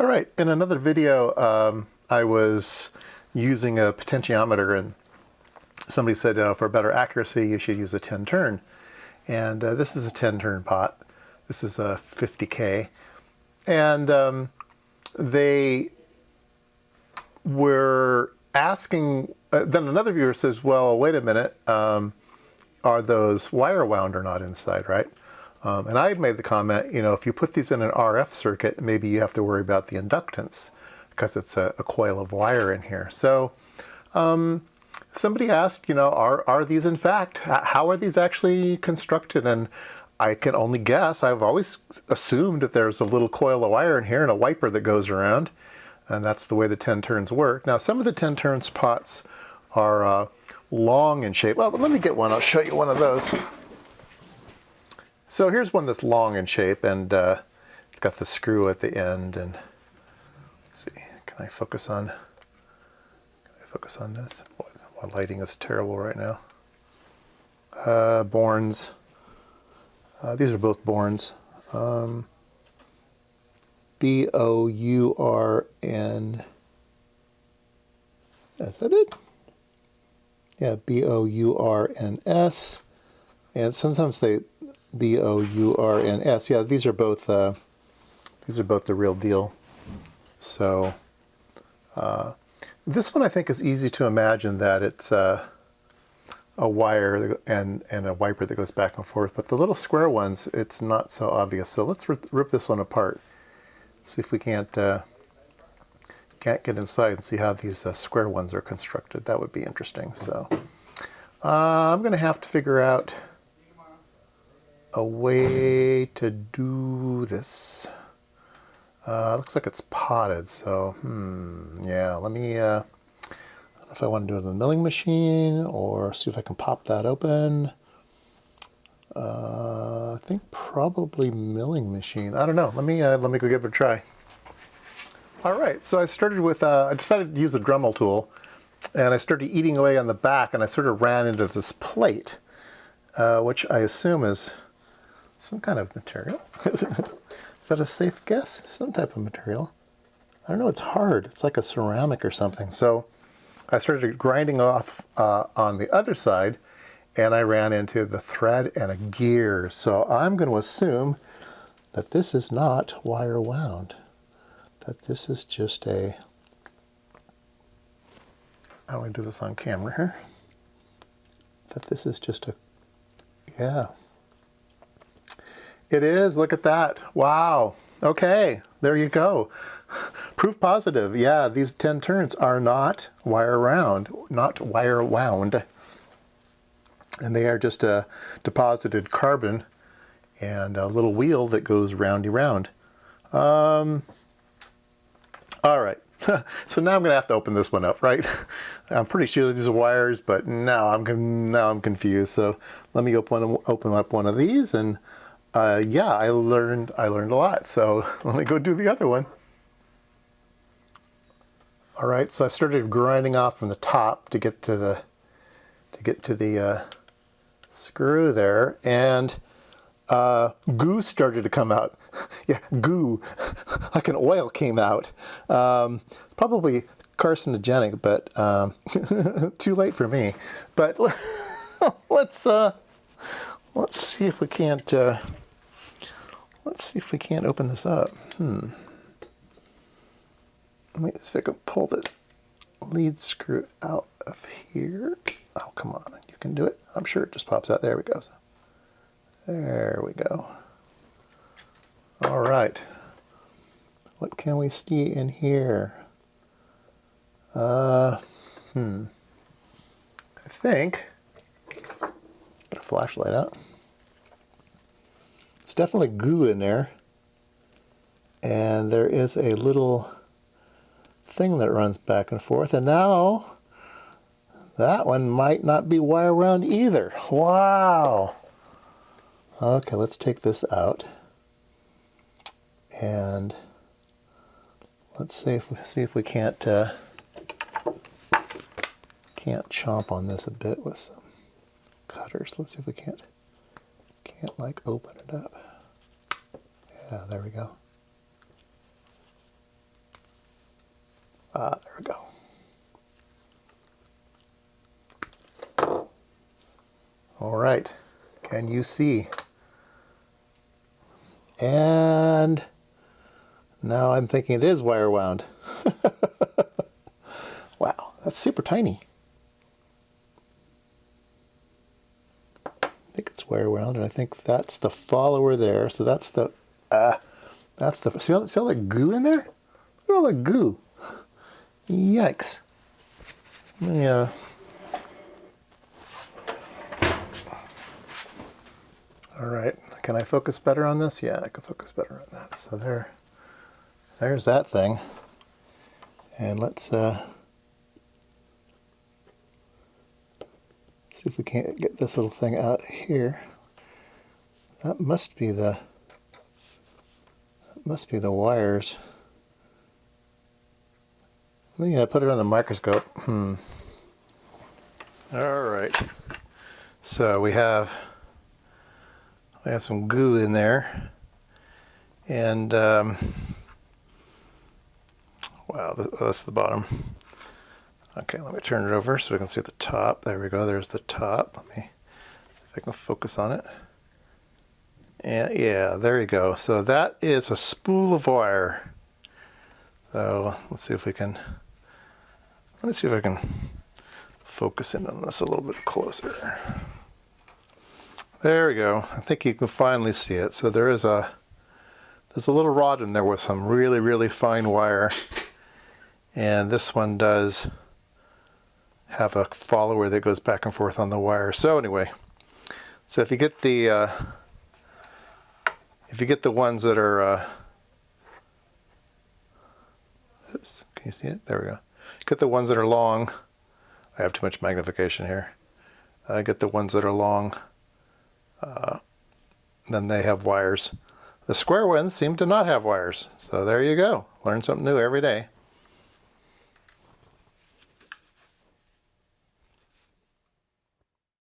All right, in another video, I was using a potentiometer, and somebody said for better accuracy you should use a 10 turn. And this is a 10 turn pot. This is a 50K. And they were asking, then another viewer says, well, wait a minute, are those wire wound or not inside, right? And I had made the comment, you know, if you put these in an RF circuit, maybe you have to worry about the inductance because it's a coil of wire in here. So somebody asked, you know, are these in fact, how are these actually constructed? And I can only guess. I've always assumed that there's a little coil of wire in here and a wiper that goes around. And that's the way the 10 turns work. Now, some of the 10 turns pots are long in shape. Well, let me get one. I'll show you one of those. So here's one that's long in shape, and it's got the screw at the end. And let's see, can I focus on this? Boy, my lighting is terrible right now. Bournes. These are both Bournes. B-O-U-R-N. Is that it? Yeah, B-O-U-R-N-S. And sometimes they B-O-U-R-N-S. Yeah, these are both the real deal. So this one I think is easy to imagine that it's a wire and a wiper that goes back and forth. But the little square ones, it's not so obvious. So let's rip this one apart. See if we can't get inside and see how these square ones are constructed. That would be interesting. So I'm going to have to figure out a way to do this. Looks like it's potted, so yeah, let me, I don't know if I want to do it in the milling machine or see if I can pop that open. I think probably milling machine. I don't know. Let me go give it a try. All right, so I started with, I decided to use a Dremel tool, and I started eating away on the back, and I sort of ran into this plate, which I assume is some kind of material. Is that a safe guess? Some type of material. I don't know, it's hard. It's like a ceramic or something. So I started grinding off on the other side, and I ran into the thread and a gear. So I'm going to assume that this is not wire wound. That this is just a, I don't want to do this on camera here. That this is just a, yeah. It is, look at that. Wow. Okay, there you go. Proof positive. Yeah, these 10 turns are not wire wound, and they are just a deposited carbon and a little wheel that goes roundy round. All right. So now I'm going to have to open this one up, right? I'm pretty sure these are wires, but now I'm confused. So let me open up one of these, and yeah, I learned a lot. So let me go do the other one. All right, so I started grinding off from the top to get to the screw there, and goo started to come out. Yeah, goo, like an oil came out. It's probably carcinogenic, but too late for me. But let's see if we can't. Let's see if we can't open this up. Let me see if I can pull this lead screw out of here. Oh, come on, you can do it. I'm sure it just pops out. There we go. There we go. All right. What can we see in here? I think, get a flashlight out. It's definitely goo in there. And there is a little thing that runs back and forth. And now, that one might not be wire wound either. Wow. Okay, let's take this out. And let's see if we can't chomp on this a bit with some cutters. Let's see if we can't like open it up. Yeah, there we go. There we go. All right, can you see? And now I'm thinking it is wire wound. Wow, that's super tiny. I think it's wire wound, and I think that's the follower there. So that's the see all that goo in there? Look at all that goo. Yikes. Yeah. All right, can I focus better on this? Yeah, I can focus better on that. So there's that thing. And let's see if we can't get this little thing out here. That must be the wires. Let me put it on the microscope. All right. So we have some goo in there, and wow, that's the bottom. Okay, let me turn it over so we can see the top. There we go. There's the top. Let me see if I can focus on it. And yeah, there you go. So that is a spool of wire. So let's see if we can. Let me see if I can focus in on this a little bit closer. There we go. I think you can finally see it. So there's a little rod in there with some really, really fine wire. And this one does have a follower that goes back and forth on the wire. So anyway, so if you get the ones that are oops, can you see it? There we go. Get the ones that are long. I have too much magnification here. Get the ones that are long. Then they have wires. The square ones seem to not have wires. So there you go. Learn something new every day.